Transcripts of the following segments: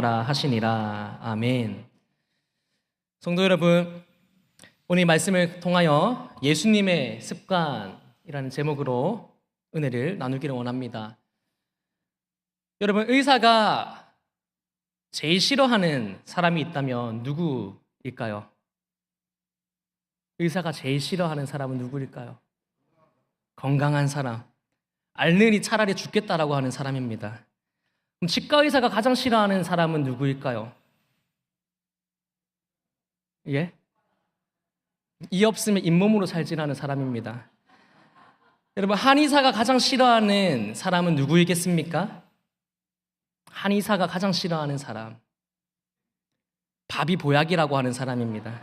하시니라. 아멘. 성도 여러분, 오늘 이 말씀을 통하여 예수님의 습관이라는 제목으로 은혜를 나누기를 원합니다. 여러분, 의사가 제일 싫어하는 사람이 있다면 누구일까요? 의사가 제일 싫어하는 사람은 누구일까요? 건강한 사람, 앓느니 차라리 죽겠다라고 하는 사람입니다. 그럼 치과 의사가 가장 싫어하는 사람은 누구일까요? 예? 이 없으면 잇몸으로 살지라는 사람입니다. 여러분, 한의사가 가장 싫어하는 사람은 누구이겠습니까? 한의사가 가장 싫어하는 사람, 밥이 보약이라고 하는 사람입니다.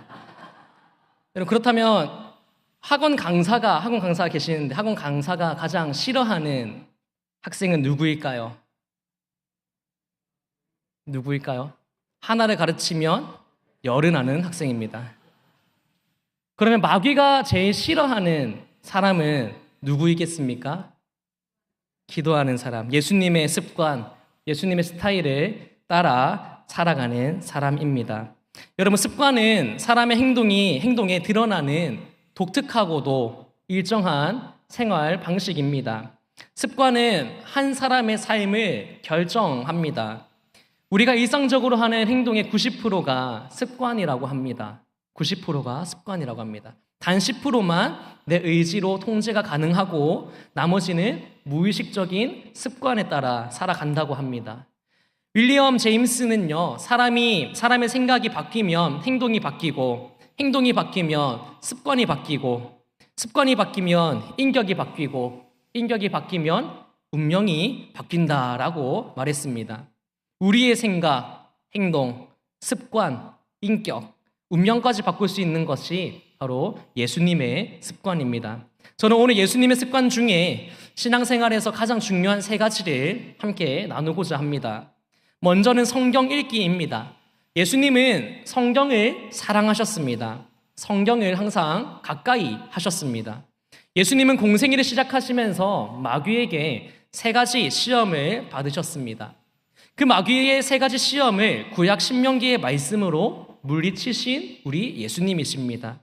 여러분, 그렇다면 학원 강사가 계시는데 학원 강사가 가장 싫어하는 학생은 누구일까요? 하나를 가르치면 열을 나는 학생입니다. 그러면 마귀가 제일 싫어하는 사람은 누구이겠습니까? 기도하는 사람, 예수님의 습관, 예수님의 스타일을 따라 살아가는 사람입니다. 여러분, 습관은 사람의 행동에 드러나는 독특하고도 일정한 생활 방식입니다. 습관은 한 사람의 삶을 결정합니다. 우리가 일상적으로 하는 행동의 90%가 습관이라고 합니다. 90%가 습관이라고 합니다. 단 10%만 내 의지로 통제가 가능하고 나머지는 무의식적인 습관에 따라 살아간다고 합니다. 윌리엄 제임스는요, 사람의 생각이 바뀌면 행동이 바뀌고, 행동이 바뀌면 습관이 바뀌고, 습관이 바뀌면 인격이 바뀌고, 인격이 바뀌면 운명이 바뀐다라고 말했습니다. 우리의 생각, 행동, 습관, 인격, 운명까지 바꿀 수 있는 것이 바로 예수님의 습관입니다. 저는 오늘 예수님의 습관 중에 신앙생활에서 가장 중요한 세 가지를 함께 나누고자 합니다. 먼저는 성경 읽기입니다. 예수님은 성경을 사랑하셨습니다. 성경을 항상 가까이 하셨습니다. 예수님은 공생애를 시작하시면서 마귀에게 세 가지 시험을 받으셨습니다. 그 마귀의 세 가지 시험을 구약 신명기의 말씀으로 물리치신 우리 예수님이십니다.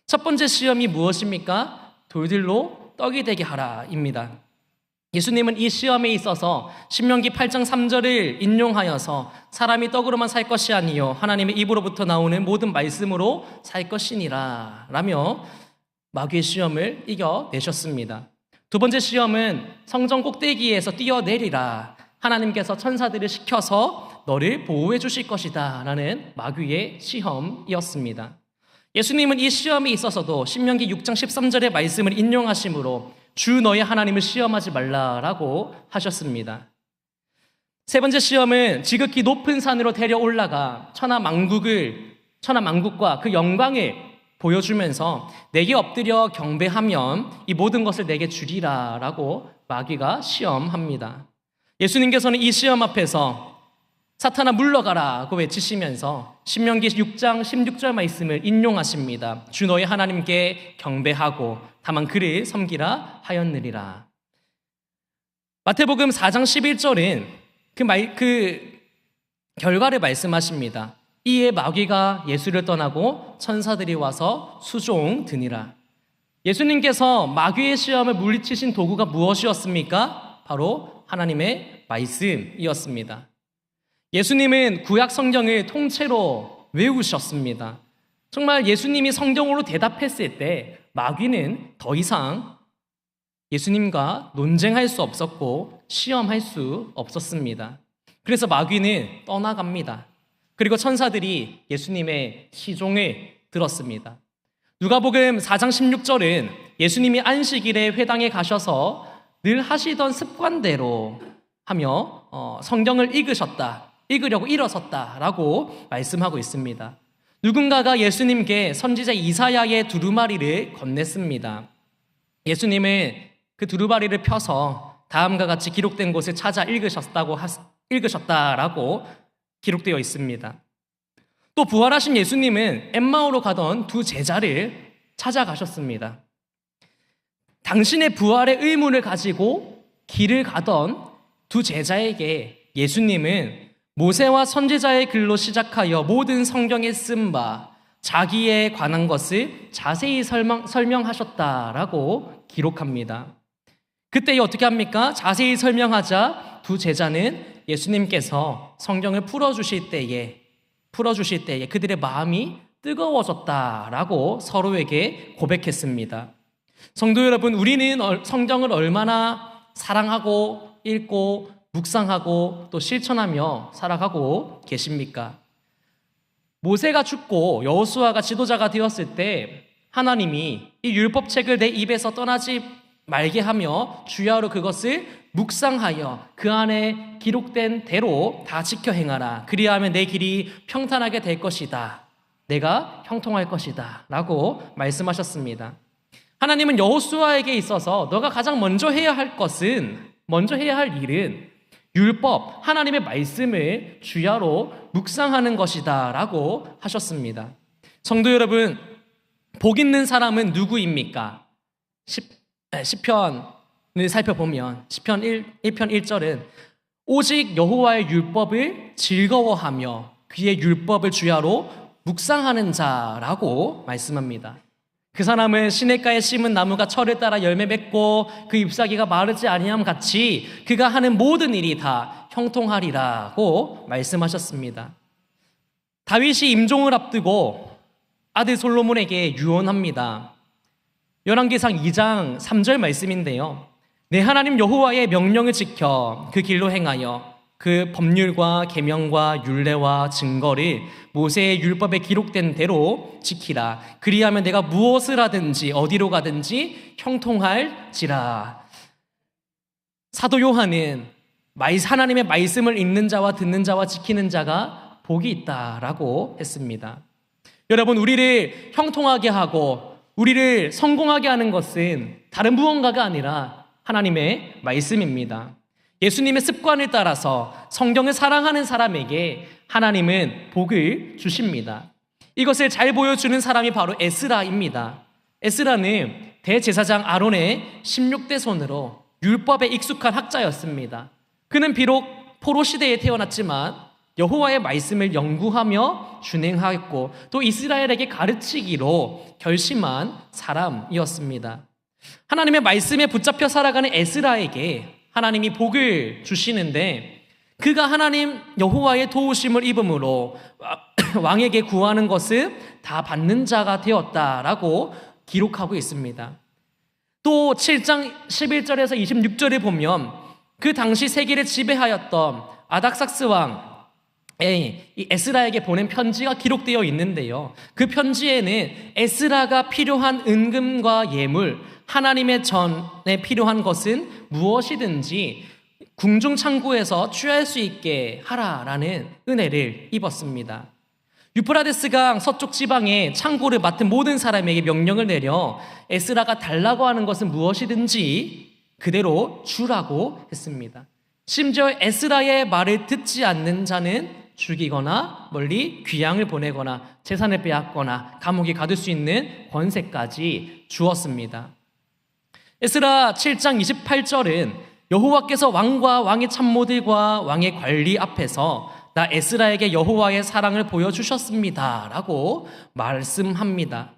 첫 번째 시험이 무엇입니까? 돌들로 떡이 되게 하라입니다. 예수님은 이 시험에 있어서 신명기 8장 3절을 인용하여서 사람이 떡으로만 살 것이 아니요 하나님의 입으로부터 나오는 모든 말씀으로 살 것이니라 라며 마귀의 시험을 이겨내셨습니다. 두 번째 시험은 성전 꼭대기에서 뛰어내리라, 하나님께서 천사들을 시켜서 너를 보호해 주실 것이다 라는 마귀의 시험이었습니다. 예수님은 이 시험에 있어서도 신명기 6장 13절의 말씀을 인용하심으로 주 너의 하나님을 시험하지 말라라고 하셨습니다. 세 번째 시험은 지극히 높은 산으로 데려 올라가 천하만국과 그 영광을 보여주면서 내게 엎드려 경배하면 이 모든 것을 내게 주리라라고 마귀가 시험합니다. 예수님께서는 이 시험 앞에서 사탄아 물러가라고 외치시면서 신명기 6장 16절 말씀을 인용하십니다. 주 너의 하나님께 경배하고 다만 그를 섬기라 하였느니라. 마태복음 4장 11절은 그 결과를 말씀하십니다. 이에 마귀가 예수를 떠나고 천사들이 와서 수종 드니라. 예수님께서 마귀의 시험을 물리치신 도구가 무엇이었습니까? 바로 하나님의 말씀이었습니다. 예수님은 구약 성경을 통째로 외우셨습니다. 정말 예수님이 성경으로 대답했을 때 마귀는 더 이상 예수님과 논쟁할 수 없었고 시험할 수 없었습니다. 그래서 마귀는 떠나갑니다. 그리고 천사들이 예수님의 시종을 들었습니다. 누가복음 4장 16절은 예수님이 안식일에 회당에 가셔서 늘 하시던 습관대로 하며 성경을 읽으려고 일어섰다라고 말씀하고 있습니다. 누군가가 예수님께 선지자 이사야의 두루마리를 건넸습니다. 예수님은 그 두루마리를 펴서 다음과 같이 기록된 곳을 찾아 읽으셨다라고 기록되어 있습니다. 또 부활하신 예수님은 엠마오로 가던 두 제자를 찾아가셨습니다. 당신의 부활의 의문을 가지고 길을 가던 두 제자에게 예수님은 모세와 선지자의 글로 시작하여 모든 성경에 쓴 바 자기에 관한 것을 자세히 설명하셨다라고 기록합니다. 그때 어떻게 합니까? 자세히 설명하자 두 제자는 예수님께서 성경을 풀어주실 때에 그들의 마음이 뜨거워졌다라고 서로에게 고백했습니다. 성도 여러분, 우리는 성경을 얼마나 사랑하고 읽고 묵상하고 또 실천하며 살아가고 계십니까? 모세가 죽고 여호수아가 지도자가 되었을 때 하나님이 이 율법책을 내 입에서 떠나지 말게 하며 주야로 그것을 묵상하여 그 안에 기록된 대로 다 지켜 행하라. 그리하면 내 길이 평탄하게 될 것이다. 내가 형통할 것이다. 라고 말씀하셨습니다. 하나님은 여호수아에게 있어서 너가 가장 먼저 해야 할 일은 율법, 하나님의 말씀을 주야로 묵상하는 것이다 라고 하셨습니다. 성도 여러분, 복 있는 사람은 누구입니까? 시편을 살펴보면 시편 1편 1절은 오직 여호와의 율법을 즐거워하며 그의 율법을 주야로 묵상하는 자라고 말씀합니다. 그 사람은 시냇가에 심은 나무가 철을 따라 열매 맺고 그 잎사귀가 마르지 아니함 같이 그가 하는 모든 일이 다 형통하리라고 말씀하셨습니다. 다윗이 임종을 앞두고 아들 솔로몬에게 유언합니다. 열왕기상 2장 3절 말씀인데요. 내 하나님 여호와의 명령을 지켜 그 길로 행하여 그 법률과 계명과 율례와 증거를 모세의 율법에 기록된 대로 지키라. 그리하면 내가 무엇을 하든지 어디로 가든지 형통할지라. 사도 요한은 하나님의 말씀을 읽는 자와 듣는 자와 지키는 자가 복이 있다라고 했습니다. 여러분, 우리를 형통하게 하고 우리를 성공하게 하는 것은 다른 무언가가 아니라 하나님의 말씀입니다. 예수님의 습관을 따라서 성경을 사랑하는 사람에게 하나님은 복을 주십니다. 이것을 잘 보여주는 사람이 바로 에스라입니다. 에스라는 대제사장 아론의 16대 손으로 율법에 익숙한 학자였습니다. 그는 비록 포로 시대에 태어났지만 여호와의 말씀을 연구하며 준행하였고 또 이스라엘에게 가르치기로 결심한 사람이었습니다. 하나님의 말씀에 붙잡혀 살아가는 에스라에게 하나님이 복을 주시는데 그가 하나님 여호와의 도우심을 입음으로 왕에게 구하는 것을 다 받는 자가 되었다라고 기록하고 있습니다. 또 7장 11절에서 26절에 보면 그 당시 세계를 지배하였던 아닥삭스 왕 이 에스라에게 보낸 편지가 기록되어 있는데요. 그 편지에는 에스라가 필요한 은금과 예물, 하나님의 전에 필요한 것은 무엇이든지 궁중 창고에서 취할 수 있게 하라라는 은혜를 입었습니다. 유프라데스 강 서쪽 지방에 창고를 맡은 모든 사람에게 명령을 내려 에스라가 달라고 하는 것은 무엇이든지 그대로 주라고 했습니다. 심지어 에스라의 말을 듣지 않는 자는 죽이거나 멀리 귀양을 보내거나 재산을 빼앗거나 감옥에 가둘 수 있는 권세까지 주었습니다. 에스라 7장 28절은 여호와께서 왕과 왕의 참모들과 왕의 관리 앞에서 나 에스라에게 여호와의 사랑을 보여주셨습니다 라고 말씀합니다.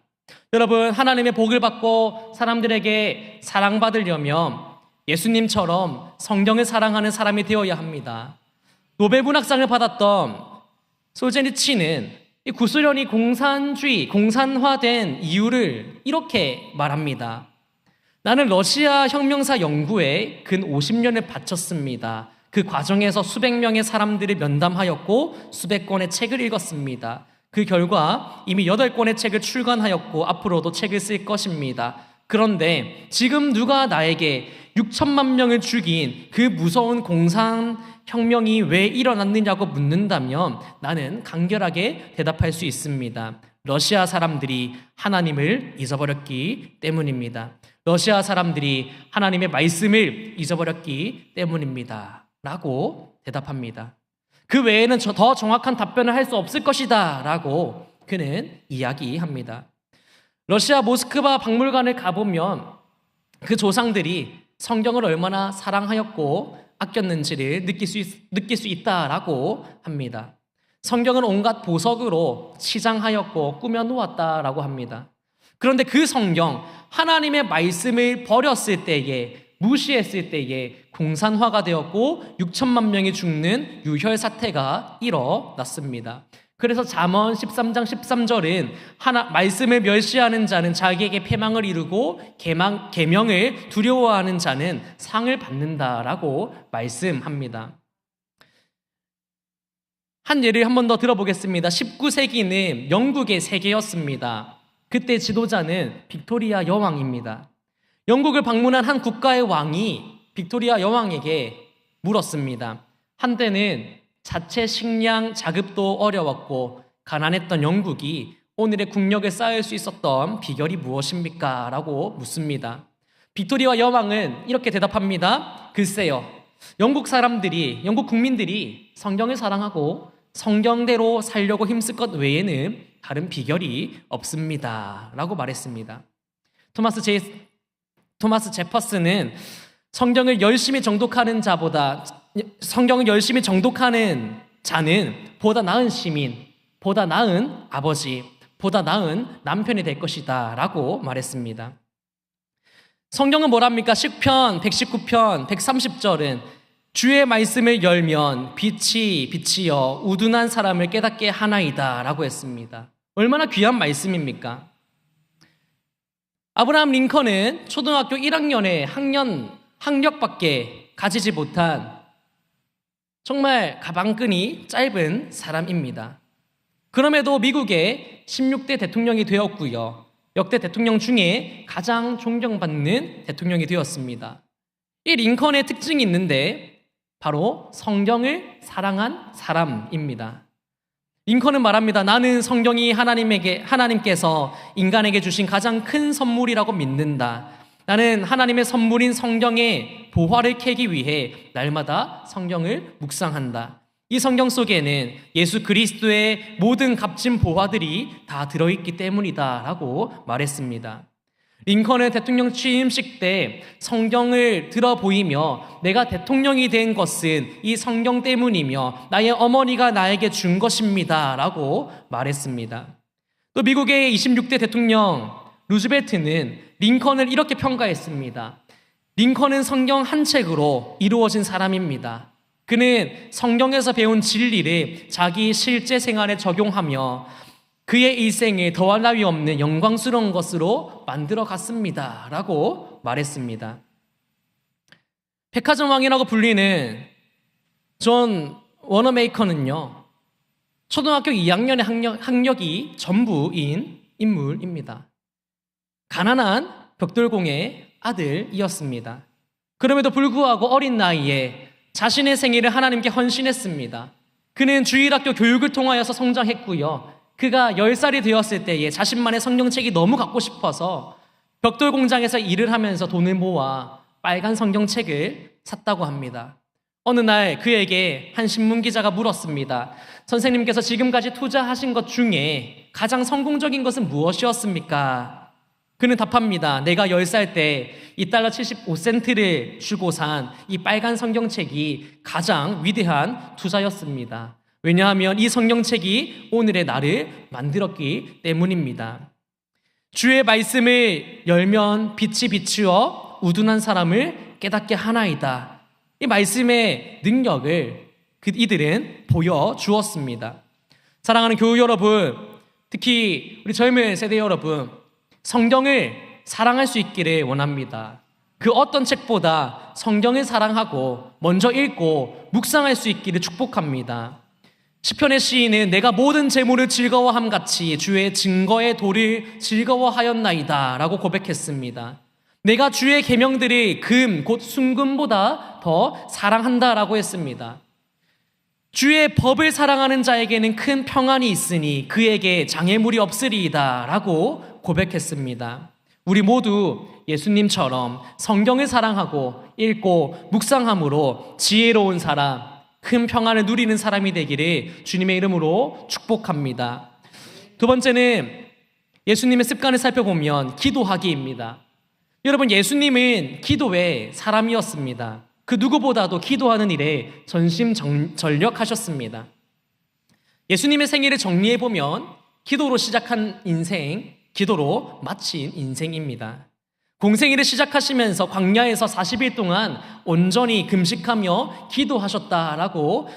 여러분, 하나님의 복을 받고 사람들에게 사랑받으려면 예수님처럼 성경을 사랑하는 사람이 되어야 합니다. 노벨 문학상을 받았던 솔제니치는 이 구소련이 공산화된 이유를 이렇게 말합니다. 나는 러시아 혁명사 연구에 근 50년을 바쳤습니다. 그 과정에서 수백 명의 사람들을 면담하였고 수백 권의 책을 읽었습니다. 그 결과 이미 8권의 책을 출간하였고 앞으로도 책을 쓸 것입니다. 그런데 지금 누가 나에게 6천만 명을 죽인 그 무서운 공산혁명이 왜 일어났느냐고 묻는다면 나는 간결하게 대답할 수 있습니다. 러시아 사람들이 하나님을 잊어버렸기 때문입니다. 러시아 사람들이 하나님의 말씀을 잊어버렸기 때문입니다. 라고 대답합니다. 그 외에는 더 정확한 답변을 할 수 없을 것이다 라고 그는 이야기합니다. 러시아 모스크바 박물관을 가보면 그 조상들이 성경을 얼마나 사랑하였고 아꼈는지를 느낄 수 있다라고 합니다. 성경은 온갖 보석으로 치장하였고 꾸며놓았다라고 합니다. 그런데 그 성경, 하나님의 말씀을 버렸을 때에, 무시했을 때에 공산화가 되었고 6천만 명이 죽는 유혈 사태가 일어났습니다. 그래서 잠언 13장 13절은 말씀을 멸시하는 자는 자기에게 패망을 이루고 계명을 두려워하는 자는 상을 받는다라고 말씀합니다. 한 예를 한 번 더 들어보겠습니다. 19세기는 영국의 세계였습니다. 그때 지도자는 빅토리아 여왕입니다. 영국을 방문한 한 국가의 왕이 빅토리아 여왕에게 물었습니다. 한때는 자체 식량 자급도 어려웠고 가난했던 영국이 오늘의 국력을 쌓을 수 있었던 비결이 무엇입니까? 라고 묻습니다. 빅토리아 여왕은 이렇게 대답합니다. 글쎄요, 영국 국민들이 성경을 사랑하고 성경대로 살려고 힘쓸 것 외에는 다른 비결이 없습니다. 라고 말했습니다. 토마스 제퍼슨은 성경을 열심히 정독하는 자는 보다 나은 시민, 보다 나은 아버지, 보다 나은 남편이 될 것이다 라고 말했습니다. 성경은 뭐랍니까? 시편 119편 130절은 주의 말씀을 열면 빛이 비치어 우둔한 사람을 깨닫게 하나이다 라고 했습니다. 얼마나 귀한 말씀입니까? 아브라함 링컨은 초등학교 1학년에 학력밖에 가지지 못한 정말 가방끈이 짧은 사람입니다. 그럼에도 미국의 16대 대통령이 되었고요. 역대 대통령 중에 가장 존경받는 대통령이 되었습니다. 이 링컨의 특징이 있는데 바로 성경을 사랑한 사람입니다. 링컨은 말합니다. 나는 성경이 하나님께서 인간에게 주신 가장 큰 선물이라고 믿는다. 나는 하나님의 선물인 성경의 보화를 캐기 위해 날마다 성경을 묵상한다. 이 성경 속에는 예수 그리스도의 모든 값진 보화들이 다 들어있기 때문이다 라고 말했습니다. 링컨은 대통령 취임식 때 성경을 들어 보이며 내가 대통령이 된 것은 이 성경 때문이며 나의 어머니가 나에게 준 것입니다 라고 말했습니다. 또 미국의 26대 대통령 루즈벨트는 링컨을 이렇게 평가했습니다. 링컨은 성경 한 책으로 이루어진 사람입니다. 그는 성경에서 배운 진리를 자기 실제 생활에 적용하며 그의 일생을 더할 나위 없는 영광스러운 것으로 만들어 갔습니다 라고 말했습니다. 백화점 왕이라고 불리는 존 워너메이커는요, 초등학교 2학년의 학력이 전부인 인물입니다. 가난한 벽돌공의 아들이었습니다. 그럼에도 불구하고 어린 나이에 자신의 생애를 하나님께 헌신했습니다. 그는 주일학교 교육을 통하여서 성장했고요. 그가 10살이 되었을 때에 자신만의 성경책이 너무 갖고 싶어서 벽돌 공장에서 일을 하면서 돈을 모아 빨간 성경책을 샀다고 합니다. 어느 날 그에게 한 신문기자가 물었습니다. 선생님께서 지금까지 투자하신 것 중에 가장 성공적인 것은 무엇이었습니까? 그는 답합니다. 내가 10살 때 $2.75를 주고 산 이 빨간 성경책이 가장 위대한 투자였습니다. 왜냐하면 이 성경책이 오늘의 나를 만들었기 때문입니다. 주의 말씀을 열면 빛이 비추어 우둔한 사람을 깨닫게 하나이다. 이 말씀의 능력을 이들은 보여주었습니다. 사랑하는 교우 여러분, 특히 우리 젊은 세대 여러분, 성경을 사랑할 수 있기를 원합니다. 그 어떤 책보다 성경을 사랑하고 먼저 읽고 묵상할 수 있기를 축복합니다. 시편의 시인은 내가 모든 재물을 즐거워함 같이 주의 증거의 도를 즐거워하였나이다 라고 고백했습니다. 내가 주의 계명들이 금 곧 순금보다 더 사랑한다라고 했습니다. 주의 법을 사랑하는 자에게는 큰 평안이 있으니 그에게 장애물이 없으리이다 라고 고백했습니다. 우리 모두 예수님처럼 성경을 사랑하고 읽고 묵상함으로 지혜로운 사람, 큰 평안을 누리는 사람이 되기를 주님의 이름으로 축복합니다. 두 번째는 예수님의 습관을 살펴보면 기도하기입니다. 여러분, 예수님은 기도의 사람이었습니다. 그 누구보다도 기도하는 일에 전심전력하셨습니다. 예수님의 생애를 정리해보면 기도로 시작한 인생, 기도로 마친 인생입니다. 공생애를 시작하시면서 광야에서 40일 동안 온전히 금식하며 기도하셨다라고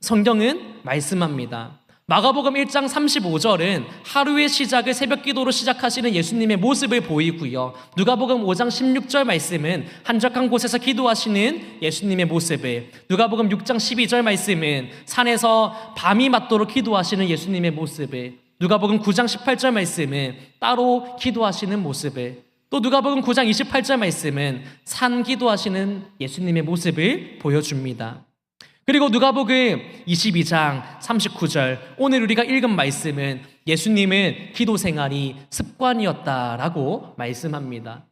성경은 말씀합니다. 마가복음 1장 35절은 하루의 시작을 새벽 기도로 시작하시는 예수님의 모습을 보이고요. 누가복음 5장 16절 말씀은 한적한 곳에서 기도하시는 예수님의 모습을, 누가복음 6장 12절 말씀은 산에서 밤이 맞도록 기도하시는 예수님의 모습을, 누가복음 9장 18절 말씀은 따로 기도하시는 모습을, 또 누가복음 9장 28절 말씀은 산 기도하시는 예수님의 모습을 보여줍니다. 그리고 누가복음 22장 39절, 오늘 우리가 읽은 말씀은 예수님은 기도 생활이 습관이었다라고 말씀합니다.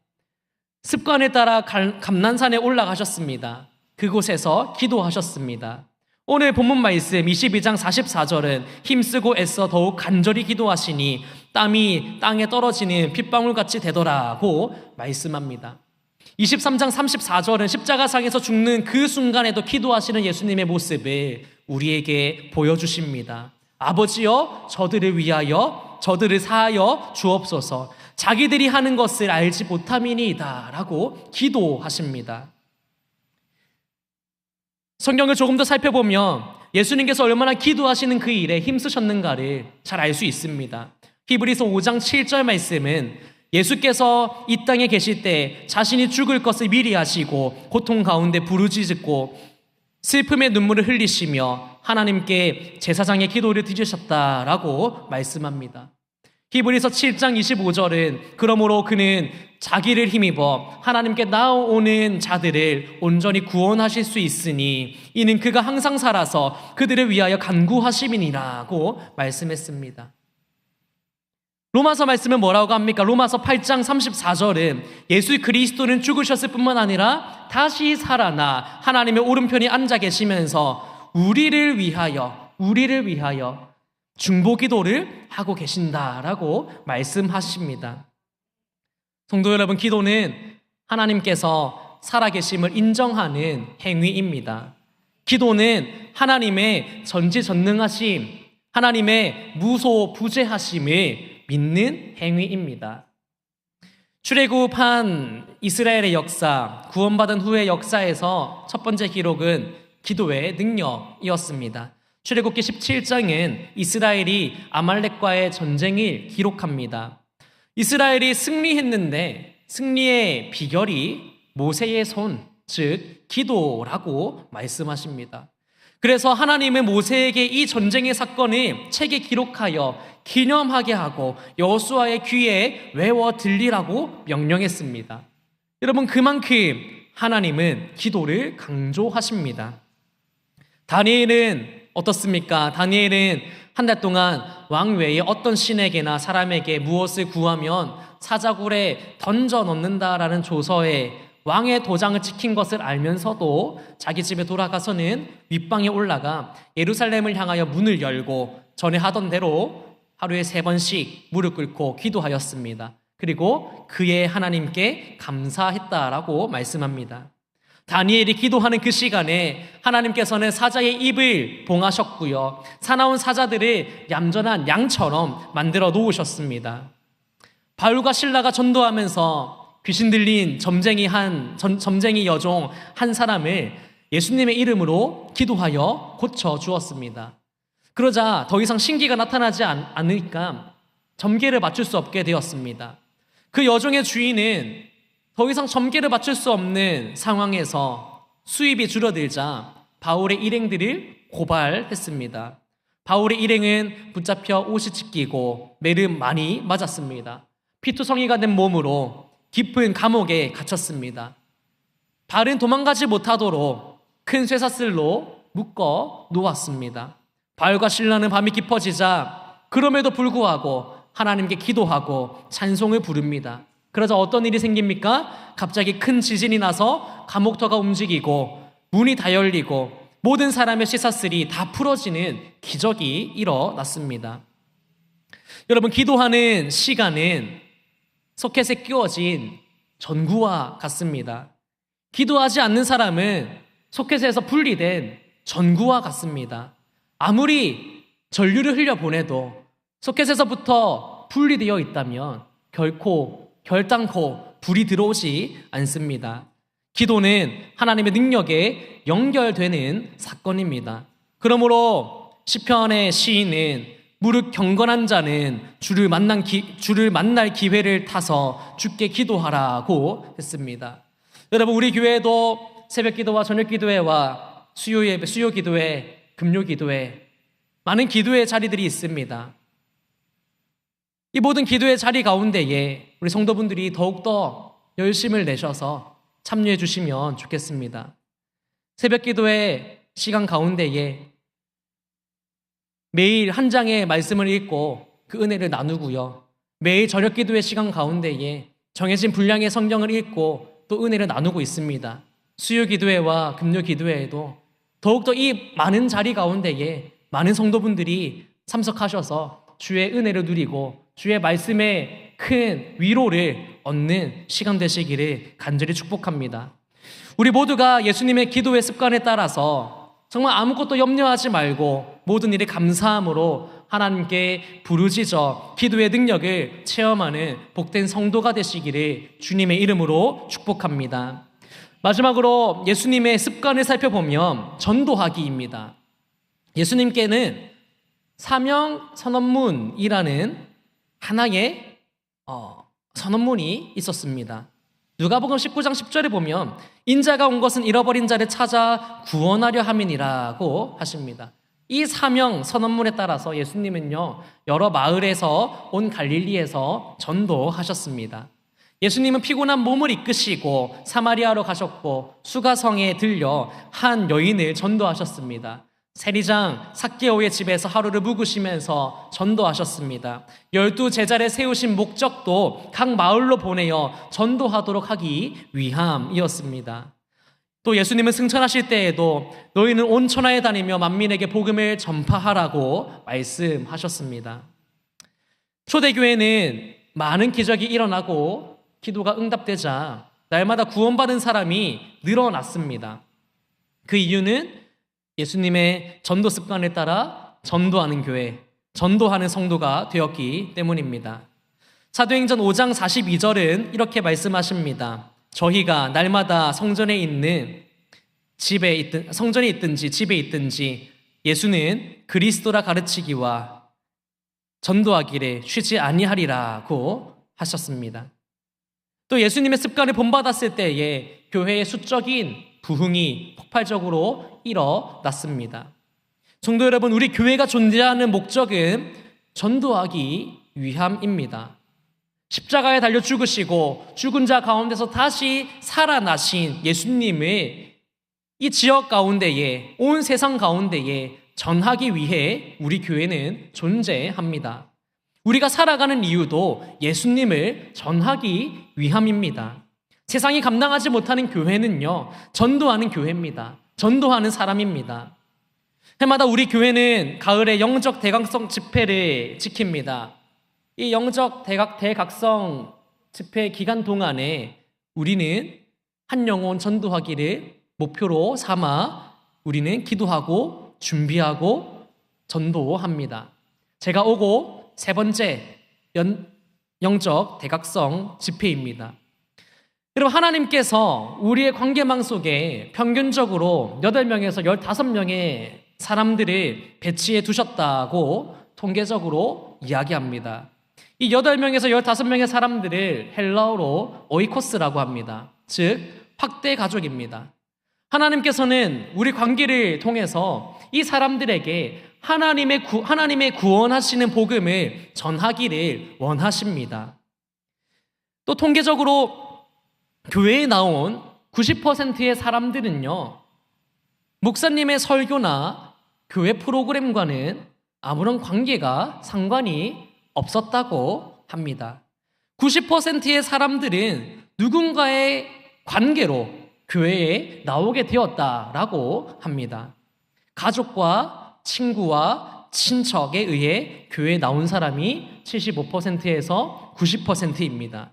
습관에 따라 감난산에 올라가셨습니다. 그곳에서 기도하셨습니다. 오늘 본문 말씀 22장 44절은 힘쓰고 애써 더욱 간절히 기도하시니 땀이 땅에 떨어지는 핏방울같이 되더라고 말씀합니다. 23장 34절은 십자가상에서 죽는 그 순간에도 기도하시는 예수님의 모습을 우리에게 보여주십니다. 아버지여, 저들을 위하여 저들을 사하여 주옵소서. 자기들이 하는 것을 알지 못함이니이다 라고 기도하십니다. 성경을 조금 더 살펴보면 예수님께서 얼마나 기도하시는 그 일에 힘쓰셨는가를 잘 알 수 있습니다. 히브리서 5장 7절 말씀은 예수께서 이 땅에 계실 때 자신이 죽을 것을 미리 아시고 고통 가운데 부르짖고 슬픔의 눈물을 흘리시며 하나님께 제사장의 기도를 드리셨다라고 말씀합니다. 히브리서 7장 25절은 그러므로 그는 자기를 힘입어 하나님께 나아오는 자들을 온전히 구원하실 수 있으니 이는 그가 항상 살아서 그들을 위하여 간구하심이니라고 말씀했습니다. 로마서 말씀은 뭐라고 합니까? 로마서 8장 34절은 예수 그리스도는 죽으셨을 뿐만 아니라 다시 살아나 하나님의 오른편에 앉아 계시면서 우리를 위하여 중보기도를 하고 계신다라고 말씀하십니다. 성도 여러분, 기도는 하나님께서 살아계심을 인정하는 행위입니다. 기도는 하나님의 전지전능하심, 하나님의 무소부재하심을 믿는 행위입니다. 출애굽한 이스라엘의 역사, 구원받은 후의 역사에서 첫 번째 기록은 기도의 능력이었습니다. 출애굽기 17장은 이스라엘이 아말렉과의 전쟁을 기록합니다. 이스라엘이 승리했는데 승리의 비결이 모세의 손, 즉 기도라고 말씀하십니다. 그래서 하나님은 모세에게 이 전쟁의 사건을 책에 기록하여 기념하게 하고 여호수아의 귀에 외워 들리라고 명령했습니다. 여러분, 그만큼 하나님은 기도를 강조하십니다. 다니엘은 어떻습니까? 다니엘은 한 달 동안 왕 외에 어떤 신에게나 사람에게 무엇을 구하면 사자굴에 던져 넣는다라는 조서에 왕의 도장을 찍힌 것을 알면서도 자기 집에 돌아가서는 윗방에 올라가 예루살렘을 향하여 문을 열고 전에 하던 대로 하루에 3번씩 무릎 꿇고 기도하였습니다. 그리고 그의 하나님께 감사했다라고 말씀합니다. 다니엘이 기도하는 그 시간에 하나님께서는 사자의 입을 봉하셨고요, 사나운 사자들을 얌전한 양처럼 만들어 놓으셨습니다. 바울과 실라가 전도하면서 귀신 들린 점쟁이 여종 한 사람을 예수님의 이름으로 기도하여 고쳐 주었습니다. 그러자 더 이상 신기가 나타나지 않으니까 점괘를 맞출 수 없게 되었습니다. 그 여종의 주인은 더 이상 점괘를 맞출 수 없는 상황에서 수입이 줄어들자 바울의 일행들을 고발했습니다. 바울의 일행은 붙잡혀 옷이 찢기고 매를 많이 맞았습니다. 피투성이가 된 몸으로 깊은 감옥에 갇혔습니다. 발은 도망가지 못하도록 큰 쇠사슬로 묶어 놓았습니다. 바울과 실라는 밤이 깊어지자 그럼에도 불구하고 하나님께 기도하고 찬송을 부릅니다. 그러자 어떤 일이 생깁니까? 갑자기 큰 지진이 나서 감옥터가 움직이고 문이 다 열리고 모든 사람의 쇠사슬이 다 풀어지는 기적이 일어났습니다. 여러분, 기도하는 시간은 소켓에 끼워진 전구와 같습니다. 기도하지 않는 사람은 소켓에서 분리된 전구와 같습니다. 아무리 전류를 흘려보내도 소켓에서부터 분리되어 있다면 결단코 불이 들어오지 않습니다. 기도는 하나님의 능력에 연결되는 사건입니다. 그러므로 시편의 시인은 무릇 경건한 자는 주를 만날 기회를 타서 주께 기도하라고 했습니다. 여러분, 우리 교회도 새벽 기도와 저녁 기도회와 수요 예배, 수요 기도회, 금요 기도회, 많은 기도의 자리들이 있습니다. 이 모든 기도의 자리 가운데에 우리 성도분들이 더욱더 열심을 내셔서 참여해 주시면 좋겠습니다. 새벽 기도의 시간 가운데에 매일 한 장의 말씀을 읽고 그 은혜를 나누고요. 매일 저녁 기도의 시간 가운데에 정해진 분량의 성경을 읽고 또 은혜를 나누고 있습니다. 수요 기도회와 금요 기도회에도 더욱더 이 많은 자리 가운데에 많은 성도분들이 참석하셔서 주의 은혜를 누리고 주의 말씀에 큰 위로를 얻는 시간 되시기를 간절히 축복합니다. 우리 모두가 예수님의 기도의 습관에 따라서 정말 아무것도 염려하지 말고 모든 일에 감사함으로 하나님께 부르짖어 기도의 능력을 체험하는 복된 성도가 되시기를 주님의 이름으로 축복합니다. 마지막으로 예수님의 습관을 살펴보면 전도하기입니다. 예수님께는 사명 선언문이라는 하나의 선언문이 있었습니다. 누가복음 19장 10절에 보면 인자가 온 것은 잃어버린 자를 찾아 구원하려 함이니라고 하십니다. 이 사명 선언문에 따라서 예수님은요, 여러 마을에서 온 갈릴리에서 전도하셨습니다. 예수님은 피곤한 몸을 이끄시고 사마리아로 가셨고 수가성에 들려 한 여인을 전도하셨습니다. 세리장 삭개오의 집에서 하루를 묵으시면서 전도하셨습니다. 12 제자를 세우신 목적도 각 마을로 보내어 전도하도록 하기 위함이었습니다. 또 예수님은 승천하실 때에도 너희는 온 천하에 다니며 만민에게 복음을 전파하라고 말씀하셨습니다. 초대교회는 많은 기적이 일어나고 기도가 응답되자 날마다 구원받은 사람이 늘어났습니다. 그 이유는 예수님의 전도 습관에 따라 전도하는 교회, 전도하는 성도가 되었기 때문입니다. 사도행전 5장 42절은 이렇게 말씀하십니다. 저희가 날마다 성전에 있든지 집에 있든지 예수는 그리스도라 가르치기와 전도하기를 쉬지 아니하리라고 하셨습니다. 또 예수님의 습관을 본받았을 때에 교회의 수적인 부흥이 폭발적으로 일어났습니다. 성도 여러분, 우리 교회가 존재하는 목적은 전도하기 위함입니다. 십자가에 달려 죽으시고 죽은 자 가운데서 다시 살아나신 예수님을 이 지역 가운데에, 온 세상 가운데에 전하기 위해 우리 교회는 존재합니다. 우리가 살아가는 이유도 예수님을 전하기 위함입니다. 세상이 감당하지 못하는 교회는요, 전도하는 교회입니다. 전도하는 사람입니다. 해마다 우리 교회는 가을에 영적 대각성 집회를 지킵니다. 이 영적 대각성 집회 기간 동안에 우리는 한 영혼 전도하기를 목표로 삼아 우리는 기도하고 준비하고 전도합니다. 제가 오고 세 번째 영적 대각성 집회입니다. 여러분, 하나님께서 우리의 관계망 속에 평균적으로 8명에서 15명의 사람들을 배치해 두셨다고 통계적으로 이야기합니다. 이 8명에서 15명의 사람들을 헬라어로 오이코스라고 합니다. 즉, 확대 가족입니다. 하나님께서는 우리 관계를 통해서 이 사람들에게 하나님의 구원하시는 복음을 전하기를 원하십니다. 또 통계적으로 교회에 나온 90%의 사람들은요, 목사님의 설교나 교회 프로그램과는 아무런 관계가 상관이 없었다고 합니다. 90%의 사람들은 누군가의 관계로 교회에 나오게 되었다라고 합니다. 가족과 친구와 친척에 의해 교회에 나온 사람이 75%에서 90%입니다.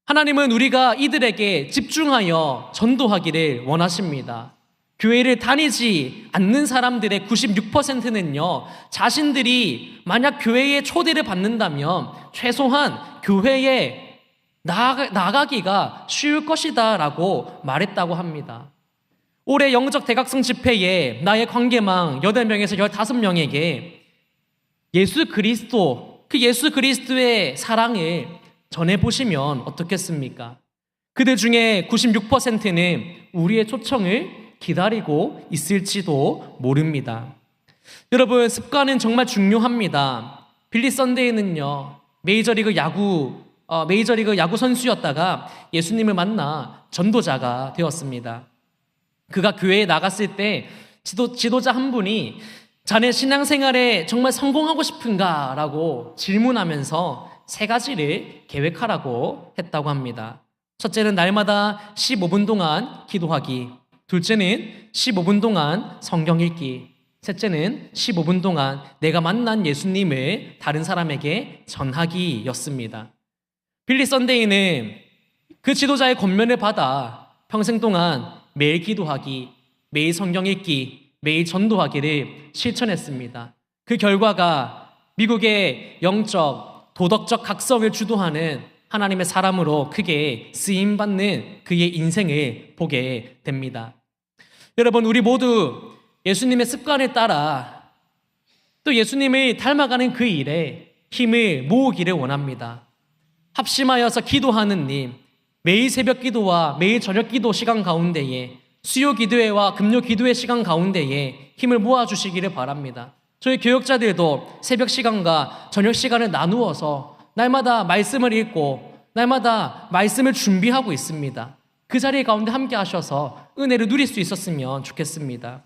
하나님은 우리가 이들에게 집중하여 전도하기를 원하십니다. 교회를 다니지 않는 사람들의 96%는요, 자신들이 만약 교회에 초대를 받는다면 최소한 교회에 나가기가 쉬울 것이다 라고 말했다고 합니다. 올해 영적 대각성 집회에 나의 관계망 8명에서 15명에게 예수 그리스도의 사랑을 전해보시면 어떻겠습니까? 그들 중에 96%는 우리의 초청을 기다리고 있을지도 모릅니다. 여러분, 습관은 정말 중요합니다. 빌리 선데이는요, 메이저리그 야구 선수였다가 예수님을 만나 전도자가 되었습니다. 그가 교회에 나갔을 때 지도자 한 분이 자네 신앙생활에 정말 성공하고 싶은가? 라고 질문하면서 3가지를 계획하라고 했다고 합니다. 첫째는 날마다 15분 동안 기도하기, 둘째는 15분 동안 성경 읽기, 셋째는 15분 동안 내가 만난 예수님을 다른 사람에게 전하기였습니다. 빌리 선데이는 그 지도자의 권면을 받아 평생 동안 매일 기도하기, 매일 성경 읽기, 매일 전도하기를 실천했습니다. 그 결과가 미국의 영적, 도덕적 각성을 주도하는 하나님의 사람으로 크게 쓰임받는 그의 인생을 보게 됩니다. 여러분, 우리 모두 예수님의 습관을 따라 또 예수님을 닮아가는 그 일에 힘을 모으기를 원합니다. 합심하여서 기도하는 님, 매일 새벽 기도와 매일 저녁 기도 시간 가운데에 수요 기도회와 금요 기도회 시간 가운데에 힘을 모아주시기를 바랍니다. 저희 교역자들도 새벽 시간과 저녁 시간을 나누어서 날마다 말씀을 읽고 날마다 말씀을 준비하고 있습니다. 그 자리 가운데 함께 하셔서 은혜를 누릴 수 있었으면 좋겠습니다.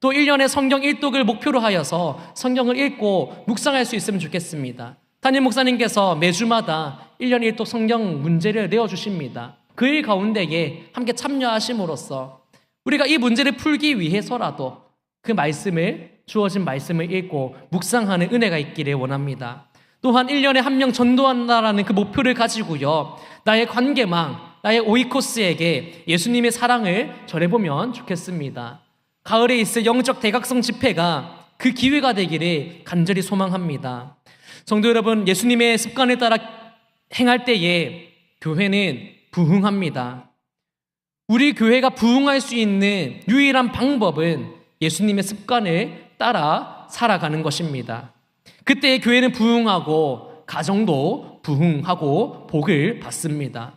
또 1년에 성경 1독을 목표로 하여서 성경을 읽고 묵상할 수 있으면 좋겠습니다. 담임 목사님께서 매주마다 1년 1독 성경 문제를 내어주십니다. 그 일 가운데에 함께 참여하심으로써 우리가 이 문제를 풀기 위해서라도 그 말씀을, 주어진 말씀을 읽고 묵상하는 은혜가 있기를 원합니다. 또한 1년에 1명 전도한다라는 그 목표를 가지고요, 나의 관계망, 나의 오이코스에게 예수님의 사랑을 전해보면 좋겠습니다. 가을에 있을 영적 대각성 집회가 그 기회가 되기를 간절히 소망합니다. 성도 여러분, 예수님의 습관에 따라 행할 때에 교회는 부흥합니다. 우리 교회가 부흥할 수 있는 유일한 방법은 예수님의 습관을 따라 살아가는 것입니다. 그때 교회는 부흥하고 가정도 부흥하고 복을 받습니다.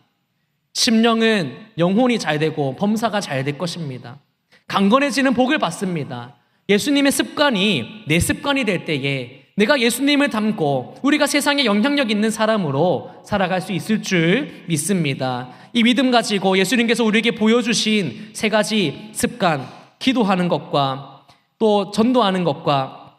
심령은 영혼이 잘 되고 범사가 잘 될 것입니다. 강건해지는 복을 받습니다. 예수님의 습관이 내 습관이 될 때에 내가 예수님을 닮고 우리가 세상에 영향력 있는 사람으로 살아갈 수 있을 줄 믿습니다. 이 믿음 가지고 예수님께서 우리에게 보여주신 3가지 습관, 기도하는 것과 또 전도하는 것과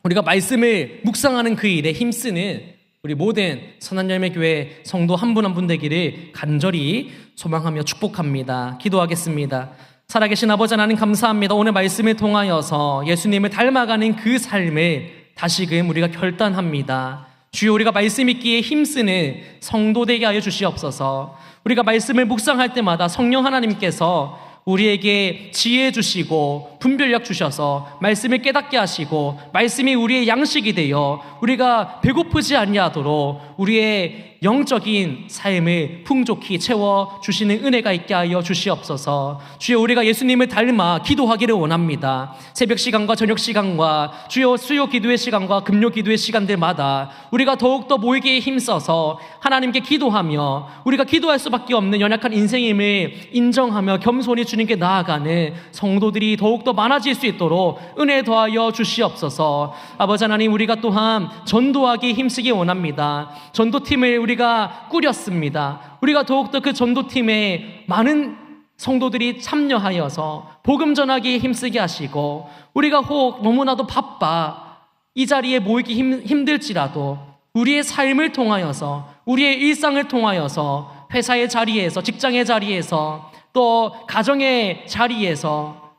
우리가 말씀을 묵상하는 그 일에 힘쓰는 우리 모든 선한열매교회 성도 한 분 한 분 되기를 간절히 소망하며 축복합니다. 기도하겠습니다. 살아계신 아버지 하나님 감사합니다. 오늘 말씀을 통하여서 예수님을 닮아가는 그 삶을 다시금 우리가 결단합니다. 주여, 우리가 말씀 읽기에 힘쓰는 성도 되게 하여 주시옵소서. 우리가 말씀을 묵상할 때마다 성령 하나님께서 우리에게 지혜 주시고 분별력 주셔서 말씀을 깨닫게 하시고 말씀이 우리의 양식이 되어 우리가 배고프지 아니하도록 우리의 영적인 삶을 풍족히 채워주시는 은혜가 있게 하여 주시옵소서. 주여, 우리가 예수님을 닮아 기도하기를 원합니다. 새벽 시간과 저녁 시간과 주여 수요 기도의 시간과 금요 기도의 시간들마다 우리가 더욱더 모이기에 힘써서 하나님께 기도하며 우리가 기도할 수밖에 없는 연약한 인생임을 인정하며 겸손히 주님께 나아가는 성도들이 더욱더 많아질 수 있도록 은혜 더하여 주시옵소서. 아버지 하나님, 우리가 또한 전도하기에 힘쓰기 원합니다. 전도팀을 우리가 꾸렸습니다. 우리가 더욱더 그 전도팀에 많은 성도들이 참여하여서 복음 전하기에 힘쓰게 하시고 우리가 혹 너무나도 바빠 이 자리에 모이기 힘들지라도 우리의 삶을 통하여서 우리의 일상을 통하여서 회사의 자리에서 직장의 자리에서 또 가정의 자리에서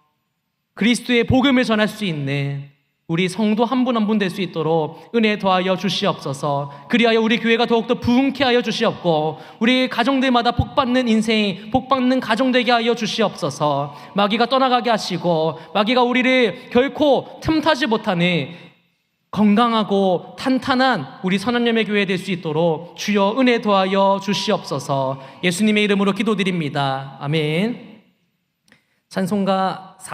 그리스도의 복음을 전할 수 있는 우리 성도 한 분 한 분 될 수 있도록 은혜 더하여 주시옵소서. 그리하여 우리 교회가 더욱더 부흥케 하여 주시옵고 우리 가정들마다 복받는 인생, 복받는 가정 되게 하여 주시옵소서. 마귀가 떠나가게 하시고 마귀가 우리를 결코 틈타지 못하는 건강하고 탄탄한 우리 선한염의 교회 될 수 있도록 주여 은혜 더하여 주시옵소서. 예수님의 이름으로 기도드립니다. 아멘. 찬송가